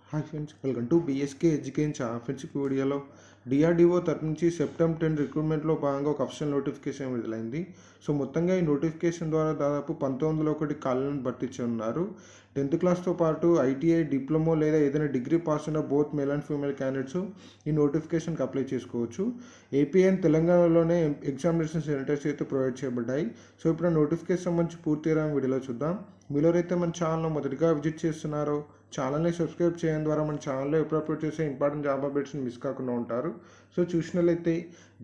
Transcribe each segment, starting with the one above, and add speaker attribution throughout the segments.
Speaker 1: Hi friends, welcome to BSK education friends. వీడియోలో DRDO తరపు నుంచి సెప్టెంబర్ 10 రిక్రూట్మెంట్లో భాగంగా ఒక అఫీషియల్ నోటిఫికేషన్ విడుదలైంది. సో మొత్తంగా ఈ నోటిఫికేషన్ ద్వారా దాదాపు 1901 ఖాళీలను భర్తీ చేయనున్నారు. 10th క్లాస్తో పాటు ఐటీఐ, డిప్లొమో లేదా ఏదైనా డిగ్రీ పాస్ ఉన్న both male and female candidates ఈ నోటిఫికేషన్కి అప్లై చేసుకోవచ్చు. ఏపీ అండ్ తెలంగాణలోనే ఎగ్జామినేషన్ సెంటర్స్ అయితే ప్రొవైడ్ చేయబడ్డాయి. సో ఇప్పుడు నోటిఫికేషన్ సంబంధించి పూర్తిగా వీడియోలో చూద్దాం. మీలో అయితే మన ఛానల్ మొదటిగా విజిట్ చేస్తున్నారో ఛానల్ని సబ్స్క్రైబ్ చేయడం ద్వారా మన ఛానల్లో ఎప్పుడు అప్లోడ్ చేసే ఇంపార్టెంట్ జాబ్ అప్డేట్స్ని మిస్ కాకుండా ఉంటారు. సో చూసినట్లయితే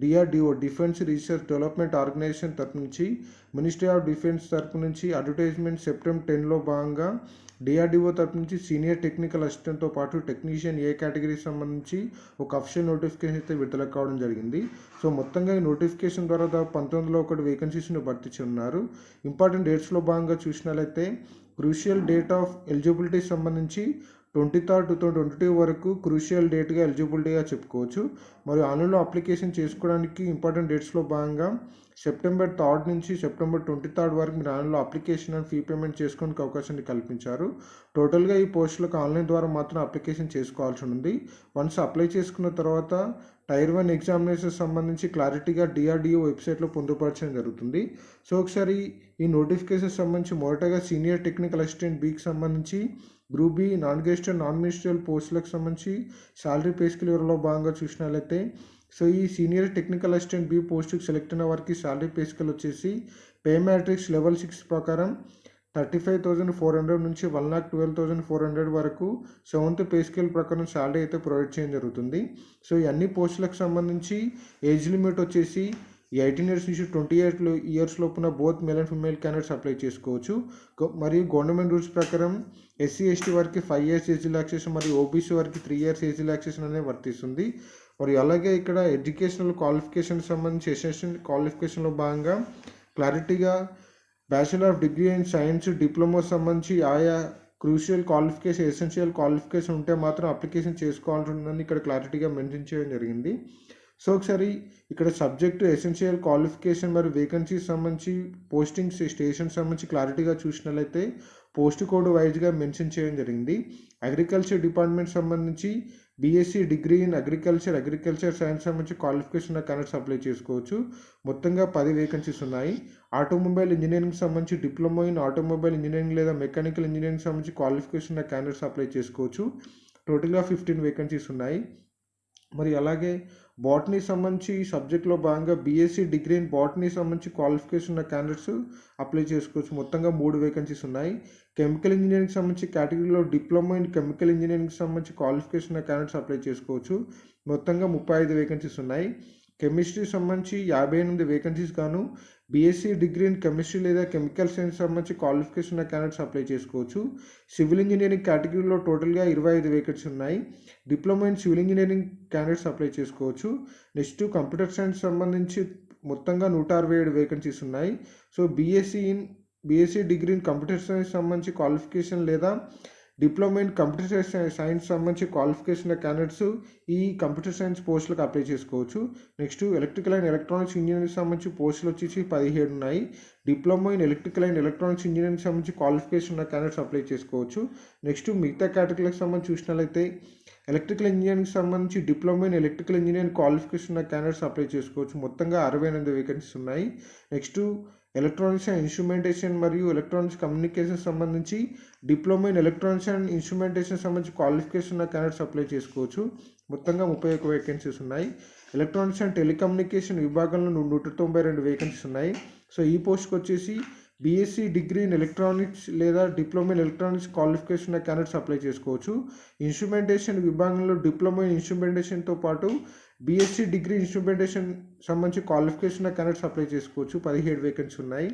Speaker 1: DRDO defence research development organisation తరపు నుంచి మినిస్ట్రీ ఆఫ్ డిఫెన్స్ తరపు నుంచి అడ్వర్టైజ్మెంట్ సెప్టెంబర్ 10లో భాగంగా డిఆర్డిఓ తరపు నుంచి సీనియర్ టెక్నికల్ అసిస్టెంట్తో పాటు టెక్నీషియన్ ఏ కేటగిరీకి సంబంధించి ఒక అఫీషియల్ నోటిఫికేషన్ అయితే విడుదల కావడం జరిగింది. సో మొత్తంగా ఈ నోటిఫికేషన్ ద్వారా 1901 వేకెన్సీస్ని భర్తీ చేయనున్నారు. ఇంపార్టెంట్ డేట్స్లో భాగంగా చూసినట్లయితే క్రూషియల్ డేట్ ఆఫ్ ఎలిజిబిలిటీ సంబంధించి 23rd 2022 వరకు క్రూషియల్ డేట్గా ఎలిజిబిలిటీగా చెప్పుకోవచ్చు. మరియు ఆన్లైన్లో అప్లికేషన్ చేసుకోవడానికి ఇంపార్టెంట్ డేట్స్లో భాగంగా సెప్టెంబర్ 3rd నుంచి సెప్టెంబర్ 23rd వరకు మీరు ఆన్లైన్లో అప్లికేషన్ అండ్ ఫీ పేమెంట్ చేసుకోవడానికి అవకాశాన్ని కల్పించారు. టోటల్గా ఈ పోస్టులకు ఆన్లైన్ ద్వారా మాత్రం అప్లికేషన్ చేసుకోవాల్సి ఉంది. వన్స్ అప్లై చేసుకున్న తర్వాత టైర్ 1 ఎగ్జామినేషన్ సంబంధించి క్లారిటీగా డిఆర్డిఓ వెబ్సైట్లో పొందుపరచడం జరుగుతుంది. సో ఒకసారి ఈ నోటిఫికేషన్ సంబంధించి మొదటగా సీనియర్ టెక్నికల్ అసిస్టెంట్ బీకి సంబంధించి group B non gazetted non ministerial పోస్టులకు సంబంధించి శాలరీ పే స్కేల్ వివరాల్లో భాగంగా చూసినట్లయితే సో ఈ సీనియర్ టెక్నికల్ అసిస్టెంట్ బి పోస్టుకి సెలెక్ట్ అయిన వారికి శాలరీ పే స్కేల్ వచ్చేసి పే మ్యాట్రిక్స్ లెవెల్ 6 ప్రకారం 35,400 నుంచి 1,12,400 వరకు 7th పే స్కేల్ ప్రకారం శాలరీ అయితే ప్రొవైడ్ చేయడం జరుగుతుంది. సో ఈ అన్ని పోస్టులకు సంబంధించి ఏజ్ లిమిట్ వచ్చేసి 18 years నుంచి 28 years లోపున both male and female candidates apply చేసుకోవచ్చు. మరియు గవర్నమెంట్ రూల్స్ ప్రకారం ఎస్సీ ఎస్టీ వారికి 5 years ఏజ్ రిలాక్సేషన్ మరియు ఓబీసీ వారికి 3 years ఏజ్ రిలాక్సేషన్ అనేది వర్తిస్తుంది. మరియు అలాగే ఇక్కడ ఎడ్యుకేషనల్ క్వాలిఫికేషన్ సంబంధించి ఎసెన్షియల్ క్వాలిఫికేషన్లో భాగంగా క్లారిటీగా bachelor of degree in science, diploma సంబంధించి ఆయా క్రూషియల్ క్వాలిఫికేషన్, ఎసెన్షియల్ క్వాలిఫికేషన్ ఉంటే మాత్రం అప్లికేషన్ చేసుకోవాల్సి ఉందని ఇక్కడ క్లారిటీగా మెన్షన్ చేయడం జరిగింది. సో ఒకసారి ఇక్కడ సబ్జెక్టు, ఎసెన్షియల్ క్వాలిఫికేషన్ మరియు వేకెన్సీస్ సంబంధించి పోస్టింగ్ స్టేషన్ సంబంధించి క్లారిటీగా చూసినట్లయితే పోస్ట్ కోడ్ వైజ్గా మెన్షన్ చేయడం జరిగింది. అగ్రికల్చర్ డిపార్ట్మెంట్ సంబంధించి BSc degree in agriculture science సంబంధించి క్వాలిఫికేషన్ క్యాండిడేట్స్ అప్లై చేసుకోవచ్చు. మొత్తంగా 10 వేకెన్సీస్ ఉన్నాయి. ఆటోమొబైల్ ఇంజనీరింగ్ సంబంధించి డిప్లొమా ఇన్ ఆటోమొబైల్ ఇంజనీరింగ్ లేదా మెకానికల్ ఇంజనీరింగ్ సంబంధించి క్వాలిఫికేషన్ క్యాండిడేట్స్ అప్లై చేసుకోవచ్చు. టోటల్గా 15 వేకెన్సీస్ ఉన్నాయి. మరి అలాగే బాటనీ సంబంధించి సబ్జెక్ట్లో భాగంగా బీఎస్సీ డిగ్రీ ఇన్ బాటనీ సంబంధించి క్వాలిఫికేషన్ ఉన్న క్యాండిడేట్స్ అప్లై చేసుకోవచ్చు. మొత్తంగా 3 వేకెన్సీస్ ఉన్నాయి. కెమికల్ ఇంజనీరింగ్ సంబంధించి కేటగిరీలో డిప్లొమా ఇన్ కెమికల్ ఇంజనీరింగ్ సంబంధించి క్వాలిఫికేషన్ ఉన్న క్యాండిడేట్స్ అప్లై చేసుకోవచ్చు. మొత్తంగా 35 వేకెన్సీస్ ఉన్నాయి. కెమిస్ట్రీ సంబంధించి 58 వేకెన్సీస్ గాను బీఎస్సీ డిగ్రీ ఇన్ కెమిస్ట్రీ లేదా కెమికల్ సైన్స్ సంబంధించి క్వాలిఫికేషన్ ఉన్న క్యాండిడేట్స్ అప్లై చేసుకోవచ్చు. సివిల్ ఇంజనీరింగ్ కేటగిరీలో టోటల్గా 25 వేకెన్సీస్ ఉన్నాయి. Diploma in civil engineering candidates apply చేసుకోవచ్చు. నెక్స్ట్ కంప్యూటర్ సైన్స్ సంబంధించి మొత్తంగా 167 వేకెన్సీస్ ఉన్నాయి. So BSc degree in computer science సంబంధించి క్వాలిఫికేషన్ లేదా డిప్లొమా ఇన్ కంప్యూటర్ సైన్స్ సంబంధించి క్వాలిఫికేషన్ క్యాండిడేట్స్ ఈ కంప్యూటర్ సైన్స్ పోస్టులకు అప్లై చేసుకోవచ్చు. Next electrical and electronics engineering సంబంధించి పోస్టులు వచ్చేసి 17 ఉన్నాయి. Diploma in electrical and electronics engineering సంబంధించి క్వాలిఫికేషన్ ఉన్న క్యాండిడేట్స్ అప్లై చేసుకోవచ్చు. నెక్స్ట్ మిగతా కేటగిరీలకు సంబంధించి చూసినట్లయితే ఎలక్ట్రికల్ ఇంజనీరింగ్ సంబంధించి diploma in electrical engineering qualification ఉన్న క్యాండిడేట్స్ అప్లై చేసుకోవచ్చు. మొత్తంగా 68 వేకెన్సీస్ ఉన్నాయి. నెక్స్ట్ ఎలక్ట్రానిక్స్ అండ్ ఇన్స్ట్రుమెంటేషన్ మరియు ఎలక్ట్రానిక్స్ కమ్యూనికేషన్ సంబంధించి diploma in electronics and instrumentation సంబంధించి క్వాలిఫికేషన్ ఉన్న క్యాండిడేట్స్ అప్లై చేసుకోవచ్చు. మొత్తంగా 31 వేకెన్సీస్ ఉన్నాయి. ఎలక్ట్రానిక్స్ అండ్ టెలికమ్యూనికేషన్ విభాగంలో 192 వేకెన్సీస్ ఉన్నాయి. సో ఈ పోస్ట్కి వచ్చేసి బీఎస్సీ డిగ్రీ ఇన్ ఎలక్ట్రానిక్స్ లేదా diploma in electronics qualification candidates apply చేసుకోవచ్చు. ఇన్స్ట్రుమెంటేషన్ విభాగంలో డిప్లొమా ఇన్ ఇన్స్ట్రుమెంటేషన్తో పాటు బీఎస్సీ డిగ్రీ ఇన్స్ట్రుమెంటేషన్ సంబంధించి క్వాలిఫికేషన్ క్యాండిడేట్స్ అప్లై చేసుకోవచ్చు. 17 వేకెన్సీ ఉన్నాయి.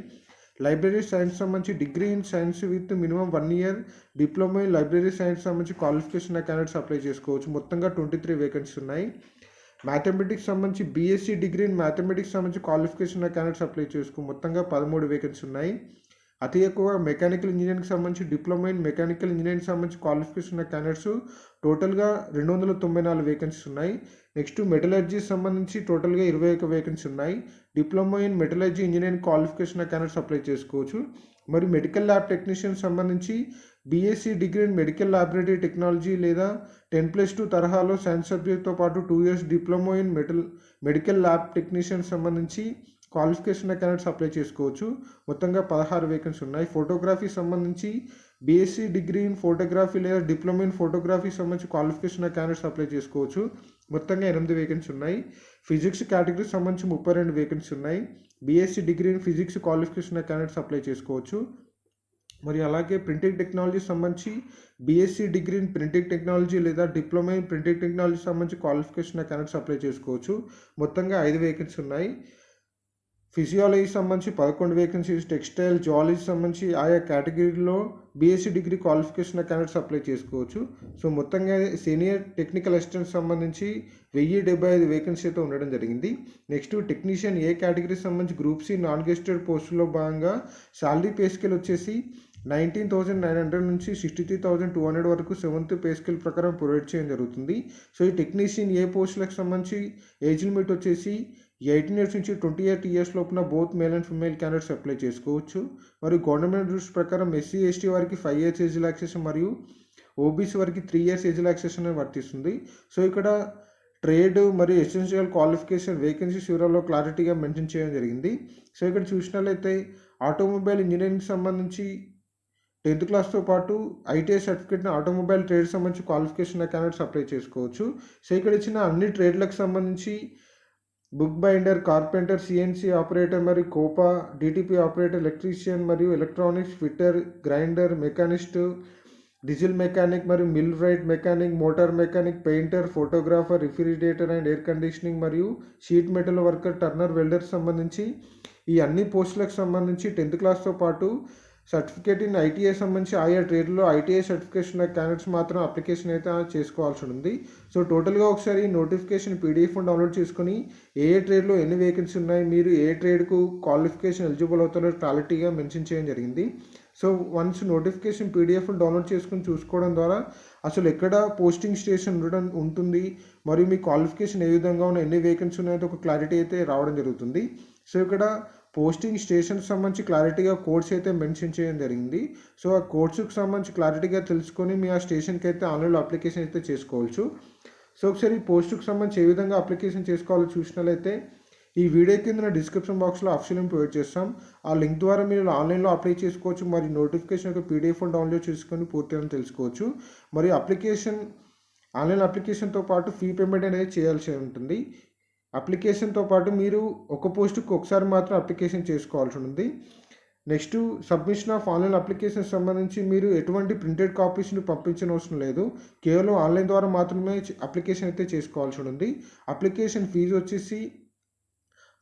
Speaker 1: లైబ్రరీ సైన్స్ సంబంధించి degree in science with minimum 1 year diploma in library science సంబంధించి qualification candidates apply చేసుకోవచ్చు. మొత్తంగా 23 వేకెన్సీ ఉన్నాయి. మ్యాథమెటిక్స్ సంబంధించి బీఎస్సీ డిగ్రీ ఇన్ మ్యాథమెటిక్స్ సంబంధించి క్వాలిఫికేషన్ క్యాండిడేట్స్ అప్లై చేసుకో. మొత్తంగా 13 వేకెన్సీ ఉన్నాయి. అతి ఎక్కువ మెకానికల్ ఇంజనీరింగ్ సంబంధించి డిప్లొమా ఇన్ మెకానికల్ ఇంజనీరింగ్ సంబంధించి క్వాలిఫికేషన్ క్యాండిడేట్స్ టోటల్గా 294 వేకెన్సీస్ ఉన్నాయి. నెక్స్ట్ మెటలర్జీ సంబంధించి టోటల్గా 21 వేకెన్సీ ఉన్నాయి. Diploma in metallurgy engineering qualification candidates apply చేసుకోవచ్చు. మరి మెడికల్ ల్యాబ్ టెక్నీషియన్ సంబంధించి BSc degree in medical laboratory technology లేదా 10+2 తరహాలో సైన్స్ సబ్జెక్ట్తో పాటు 2 years diploma in medical lab technician సంబంధించి క్వాలిఫికేషన్ క్యాండిడేట్స్ అప్లై చేసుకోవచ్చు. మొత్తంగా 16 వేకెన్సీ ఉన్నాయి. ఫోటోగ్రఫీ సంబంధించి బీఎస్సీ డిగ్రీ ఇన్ ఫోటోగ్రఫీ లేదా డిప్లొమా ఇన్ ఫోటోగ్రఫీ సంబంధించి క్వాలిఫికేషన్ క్యాండిడేట్స్ అప్లై చేసుకోవచ్చు. మొత్తంగా 8 వేకెన్సీ ఉన్నాయి. ఫిజిక్స్ కేటగిరీ సంబంధించి 32 వేకెన్సీ ఉన్నాయి. BSc degree in physics qualification candidates apply చేసుకోవచ్చు. మరి అలాగే ప్రింటింగ్ టెక్నాలజీ సంబంధించి BSc degree in printing technology లేదా డిప్లొమా ఇన్ ప్రింటింగ్ టెక్నాలజీ సంబంధించి క్వాలిఫికేషన్ క్యాండిడేట్స్ అప్లై చేసుకోవచ్చు. మొత్తంగా 5 వేకెన్సీ ఉన్నాయి. ఫిజియాలజీ సంబంధించి 11 వేకెన్సీస్, టెక్స్టైల్ జువాలజీ సంబంధించి ఆయా కేటగిరీలో BSc degree qualification candidates apply చేసుకోవచ్చు. సో మొత్తంగా సీనియర్ టెక్నికల్ అసిస్టెంట్ సంబంధించి 1075 వేకెన్సీ అయితే ఉండడం జరిగింది. నెక్స్ట్ టెక్నీషియన్ ఏ కేటగిరీ సంబంధించి గ్రూప్ సి నాన్ గెస్టెడ్ పోస్టులో భాగంగా శాలరీ పే స్కేల్ వచ్చేసి 19,900 నుంచి 63,200 వరకు 7th పే స్కేల్ ప్రకారం ప్రొవైడ్ చేయడం జరుగుతుంది. సో ఈ టెక్నీషియన్ ఏ పోస్టులకు సంబంధించి ఏజ్ లిమిట్ వచ్చేసి 18 years నుంచి 28 years లోపున both male and female candidates apply చేసుకోవచ్చు. మరియు గవర్నమెంట్ రూల్స్ ప్రకారం ఎస్సీ ఎస్టీ వారికి 5 years ఏజ్ రిలాక్సేషన్ మరియు ఓబీసీ వారికి 3 years ఏజ్ రిలాక్సేషన్ వర్తిస్తుంది. సో ఇక్కడ ట్రేడ్ మరియు ఎసెన్షియల్ క్వాలిఫికేషన్ వేకెన్సీస్ వివరాల్లో క్లారిటీగా మెన్షన్ చేయడం జరిగింది. సో ఇక్కడ చూసినట్లయితే ఆటోమొబైల్ ఇంజనీరింగ్ సంబంధించి 10th క్లాస్తో పాటు ఐటీఐ సర్టిఫికేట్ని ఆటోమొబైల్ ట్రేడ్ సంబంధించి క్వాలిఫికేషన్ క్యాండిడేట్స్ అప్లై చేసుకోవచ్చు. సో ఇక్కడ ఇచ్చిన అన్ని ట్రేడ్లకు సంబంధించి book binder, carpenter, CNC operator మరియు కోపా, డిటిపి ఆపరేటర్, ఎలక్ట్రీషియన్ మరియు electronics fitter, grinder, machinist, diesel mechanic మరియు millwright mechanic, motor mechanic, painter, photographer, refrigerator and air conditioning మరియు sheet metal worker, turner, welder సంబంధించి ఈ అన్ని పోస్టులకు సంబంధించి 10th క్లాస్తో పాటు సర్టిఫికేట్ ఇన్ ఐటీఐ సంబంధించి ఆయా ట్రేడ్లో ఐటీఐ సర్టిఫికేషన్ క్యాండిడేట్స్ మాత్రం అప్లికేషన్ అయితే చేసుకోవాల్సి ఉంది. సో టోటల్గా ఒకసారి నోటిఫికేషన్ పీడిఎఫ్ డౌన్లోడ్ చేసుకొని ఏ ట్రేడ్లో ఎన్ని వేకెన్సీ ఉన్నాయి, మీరు ఏ ట్రేడ్కు క్వాలిఫికేషన్ ఎలిజిబుల్ అవుతారో క్లారిటీగా మెన్షన్ చేయడం జరిగింది. So once notification PDF download చేసుకుని చూసుకోవడం ద్వారా అసలు ఎక్కడ పోస్టింగ్ స్టేషన్ ఉంటుంది మరియు మీ క్వాలిఫికేషన్ ఏ విధంగా ఉన్న ఎన్ని వేకెన్సీ ఉన్నాయో ఒక క్లారిటీ అయితే రావడం జరుగుతుంది. సో ఇక్కడ పోస్టింగ్ స్టేషన్ సంబంధించి క్లారిటీగా కోడ్స్ అయితే మెన్షన్ చేయడం జరిగింది. సో ఆ కోడ్స్కి సంబంధించి క్లారిటీగా తెలుసుకొని మీ ఆ స్టేషన్కి అయితే ఆన్లైన్లో అప్లికేషన్ అయితే చేసుకోవచ్చు. సో ఒకసారి ఈ పోస్టుకు సంబంధించి ఏ విధంగా అప్లికేషన్ చేసుకోవాలో చూసినట్లయితే ఈ వీడియో కింద డిస్క్రిప్షన్ బాక్స్లో ఆప్షన్ ప్రొవైడ్ చేస్తాం. ఆ లింక్ ద్వారా మీరు ఆన్లైన్లో అప్లై చేసుకోవచ్చు. మరియు నోటిఫికేషన్ యొక్క పీడిఎఫ్ డౌన్లోడ్ చేసుకొని పూర్తిగా తెలుసుకోవచ్చు. మరియు ఆన్లైన్ అప్లికేషన్తో పాటు ఫీ పేమెంట్ అనేది చేయాల్సి ఉంటుంది. అప్లికేషన్తో పాటు మీరు ఒక పోస్టుకు ఒకసారి మాత్రం అప్లికేషన్ చేసుకోవాల్సి ఉంది. Next submission of online application సంబంధించి మీరు ఎటువంటి ప్రింటెడ్ కాపీస్ని పంపించిన అవసరం లేదు. కేవలం ఆన్లైన్ ద్వారా మాత్రమే అప్లికేషన్ అయితే చేసుకోవాల్సి ఉంది. అప్లికేషన్ ఫీజు వచ్చేసి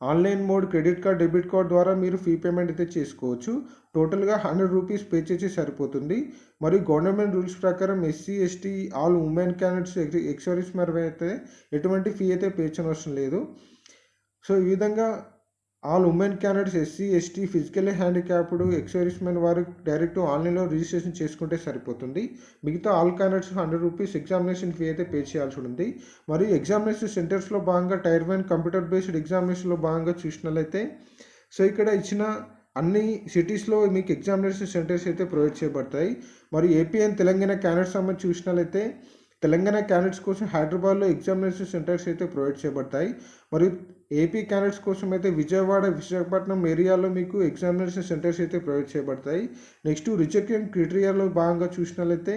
Speaker 1: online mode credit card, debit card ద్వారా మీరు ఫీ పేమెంట్ అయితే చేసుకోవచ్చు. టోటల్గా 100 రూపీస్ పే చేసి సరిపోతుంది. మరియు గవర్నమెంట్ రూల్స్ ప్రకారం SC ST all women candidates ex service men అయితే ఎటువంటి ఫీ అయితే పే చేయనవసరం లేదు. సో ఈ విధంగా all women candidates SC ST physically handicapped ex service men వారు డైరెక్ట్ ఆన్లైన్లో రిజిస్ట్రేషన్ చేసుకుంటే సరిపోతుంది. మిగతా all candidates 100 rupees examination fee అయితే పే చేయాల్సి ఉంది. మరియు ఎగ్జామినేషన్ సెంటర్స్లో భాగంగా టైర్ 1 కంప్యూటర్ బేస్డ్ ఎగ్జామినేషన్లో భాగంగా చూసినట్లయితే సో ఇక్కడ ఇచ్చిన అన్ని సిటీస్లో మీకు ఎగ్జామినేషన్ సెంటర్స్ అయితే ప్రొవైడ్ చేయబడతాయి. మరియు ఏపీ అండ్ తెలంగాణ క్యాండిడేట్స్ సంబంధించి చూసినట్లయితే తెలంగాణ క్యాండిడేట్స్ కోసం హైదరాబాద్లో ఎగ్జామినేషన్ సెంటర్స్ అయితే ప్రొవైడ్ చేయబడతాయి. మరియు ఏపీ క్యాండిడేట్స్ కోసం అయితే విజయవాడ, విశాఖపట్నం ఏరియాలో మీకు ఎగ్జామినేషన్ సెంటర్స్ అయితే ప్రొవైడ్ చేయబడతాయి. నెక్స్ట్ రిజెక్షన్ క్రైటీరియాలో భాగంగా చూసినట్లయితే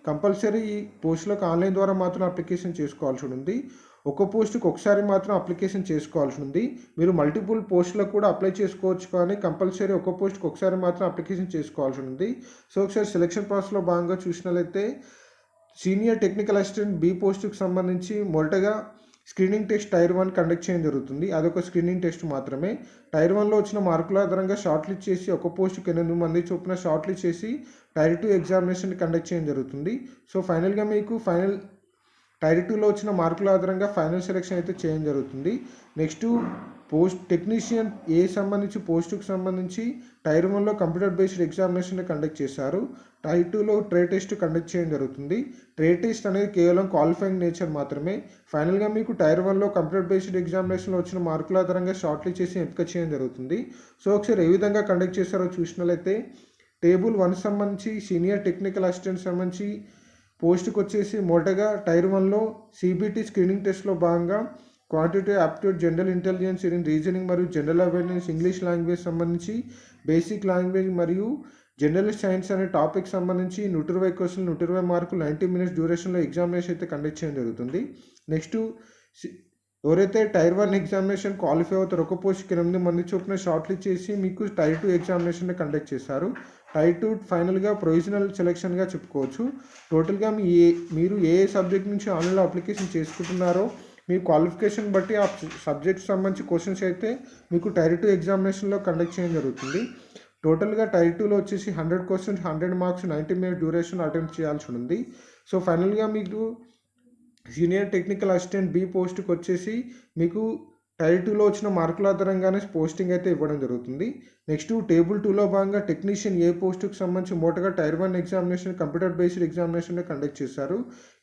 Speaker 1: కంపల్సరీ ఈ పోస్టులకు ఆన్లైన్ ద్వారా మాత్రం అప్లికేషన్ చేసుకోవాల్సి ఉంది. ఒక పోస్టుకు ఒకసారి మాత్రం అప్లికేషన్ చేసుకోవాల్సి ఉంది. మీరు మల్టిపుల్ పోస్టులకు కూడా అప్లై చేసుకోవచ్చు, కానీ కంపల్సరీ ఒక పోస్టుకు ఒకసారి మాత్రం అప్లికేషన్ చేసుకోవాల్సి ఉంది. సో ఒకసారి సెలక్షన్ ప్రాసెస్లో భాగంగా చూసినట్లయితే సీనియర్ టెక్నికల్ అసిస్టెంట్ బి పోస్టుకు సంబంధించి మొదటగా స్క్రీనింగ్ టెస్ట్ టైర్ 1 కండక్ట్ చేయడం జరుగుతుంది. అదొక స్క్రీనింగ్ టెస్ట్ మాత్రమే. టైర్ 1లో వచ్చిన మార్కుల ఆధారంగా షార్ట్ లిస్ట్ చేసి ఒక పోస్టుకి 8 మంది చొప్పున షార్ట్ లిస్ట్ చేసి టైర్ 2 ఎగ్జామినేషన్ కండక్ట్ చేయడం జరుగుతుంది. సో ఫైనల్గా మీకు టైర్ 2లో వచ్చిన మార్కుల ఆధారంగా ఫైనల్ సెలెక్షన్ అయితే చేయడం జరుగుతుంది. నెక్స్ట్ టెక్నీషియన్ ఏ సంబంధించి పోస్టుకు సంబంధించి టైర్ 1లో కంప్యూటర్ బేస్డ్ ఎగ్జామినేషన్ కండక్ట్ చేశారు. టైర్ 2లో ట్రేడ్ టెస్ట్ కండక్ట్ చేయడం జరుగుతుంది. ట్రేడ్ టెస్ట్ అనేది కేవలం క్వాలిఫైయింగ్ నేచర్ మాత్రమే. ఫైనల్గా మీకు టైర్ 1లో కంప్యూటర్ బేస్డ్ ఎగ్జామినేషన్లో వచ్చిన మార్కుల ఆధారంగా షార్ట్ లిస్ట్ చేసి ఎంపిక చేయడం జరుగుతుంది. సో ఒకసారి ఏ విధంగా కండక్ట్ చేశారో చూసినట్లయితే టేబుల్ 1 సంబంధించి సీనియర్ టెక్నికల్ అసిస్టెంట్ సంబంధించి పోస్ట్కి వచ్చేసి మొదటగా టైర్ 1లో సిబిటి స్క్రీనింగ్ టెస్ట్లో భాగంగా quantitative aptitude, general intelligence in reasoning మరియు జనరల్ అవేర్నెస్, ఇంగ్లీష్ లాంగ్వేజ్ సంబంధించి బేసిక్ లాంగ్వేజ్ మరియు జనరల్ సైన్స్ అనే టాపిక్ సంబంధించి 120 క్వశ్చన్లు 120 మార్కులు 90 మినిట్స్ డ్యూరేషన్లో ఎగ్జామినేషన్ అయితే కండక్ట్ చేయడం జరుగుతుంది. నెక్స్ట్ ఎవరైతే టైర్ 1 ఎగ్జామినేషన్ క్వాలిఫై అవుతారో ఒక పోస్ట్కి 8 మంది చొప్పున షార్ట్ లిస్ట్ చేసి మీకు టైర్ 2 ఎగ్జామినేషన్ కండక్ట్ చేస్తారు. టైర్ 2 ఫైనల్గా ప్రొవిజనల్ సెలెక్షన్గా చెప్పుకోవచ్చు. టోటల్గా మీరు ఏ సబ్జెక్ట్ నుంచి ఆన్లైన్లో అప్లికేషన్ చేసుకుంటున్నారో మీ క్వాలిఫికేషన్ బట్టి ఆ సబ్జెక్ట్ సంబంధించి క్వశ్చన్స్ అయితే మీకు టైర్ 2 ఎగ్జామినేషన్లో కండక్ట్ చేయడం జరుగుతుంది. టోటల్గా టైర్ 2లో వచ్చేసి 100 questions 100 marks 90 minute duration attempt చేయాల్సి ఉంది. సో ఫైనల్గా మీకు సీనియర్ టెక్నికల్ అసిస్టెంట్ బి పోస్ట్కి వచ్చేసి మీకు టైర్ 2లో వచ్చిన మార్కుల ఆధారంగానే పోస్టింగ్ అయితే ఇవ్వడం జరుగుతుంది. నెక్స్ట్ టేబుల్ 2లో భాగంగా టెక్నీషియన్ ఏ పోస్టుకు సంబంధించి మొదటగా tier 1 examination computer based examination conduct చేశారు.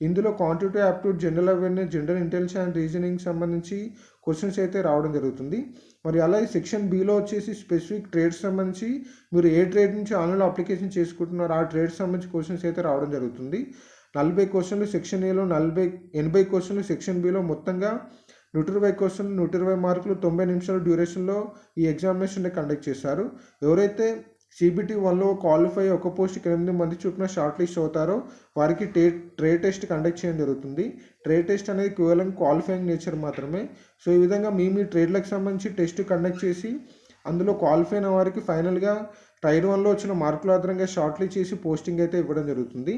Speaker 1: ఇందులో quantitative aptitude, general awareness, general intelligence and reasoning సంబంధించి క్వశ్చన్స్ అయితే రావడం జరుగుతుంది. మరి అలాగే సెక్షన్ బిలో వచ్చేసి స్పెసిఫిక్ ట్రేడ్స్ సంబంధించి మీరు ఏ ట్రేడ్ నుంచి ఆన్లైన్లో అప్లికేషన్ చేసుకుంటున్నారో ఆ ట్రేడ్ సంబంధించి క్వశ్చన్స్ అయితే రావడం జరుగుతుంది. 40 క్వశ్చన్లు సెక్షన్ ఏలో, 80 క్వశ్చన్లు సెక్షన్ బిలో, మొత్తంగా 120 క్వశ్చన్లు 120 మార్కులు 90 నిమిషాల డ్యూరేషన్లో ఈ ఎగ్జామినేషన్ కండక్ట్ చేశారు. ఎవరైతే సిబిటి 1లో క్వాలిఫై ఒక పోస్ట్కి 8 మంది చొప్పున షార్ట్ లిస్ట్ అవుతారో వారికి ట్రేడ్ టెస్ట్ కండక్ట్ చేయడం జరుగుతుంది. ట్రేడ్ టెస్ట్ అనేది కేవలం క్వాలిఫైయింగ్ నేచర్ మాత్రమే. సో ఈ విధంగా మీ ట్రేడ్లకు సంబంధించి టెస్ట్ కండక్ట్ చేసి అందులో క్వాలిఫై అయిన వారికి ఫైనల్గా టైర్ 1లో వచ్చిన మార్కుల ఆధారంగా షార్ట్ లిస్ట్ చేసి పోస్టింగ్ అయితే ఇవ్వడం జరుగుతుంది.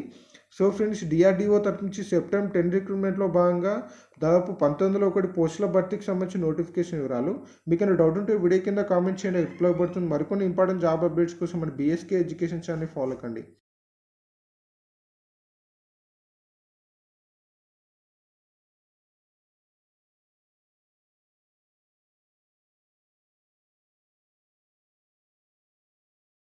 Speaker 1: సో ఫ్రెండ్స్, డిఆర్డిఓ తరఫు నుంచి సెప్టెంబర్ 10 రిక్రూట్మెంట్లో భాగంగా దాదాపు 1901 పోస్టుల భర్తీకి సంబంధించిన నోటిఫికేషన్ వివరాలు. మీకు డౌట్ ఉంటే వీడియో కింద కామెంట్ చేయండి, రిప్లై పడుతుంది. మరికొన్ని ఇంపార్టెంట్ జాబ్ అప్డేట్స్ కోసం మన బీఎస్కే ఎడ్యుకేషన్ ఛానల్ ఫాలో కండి.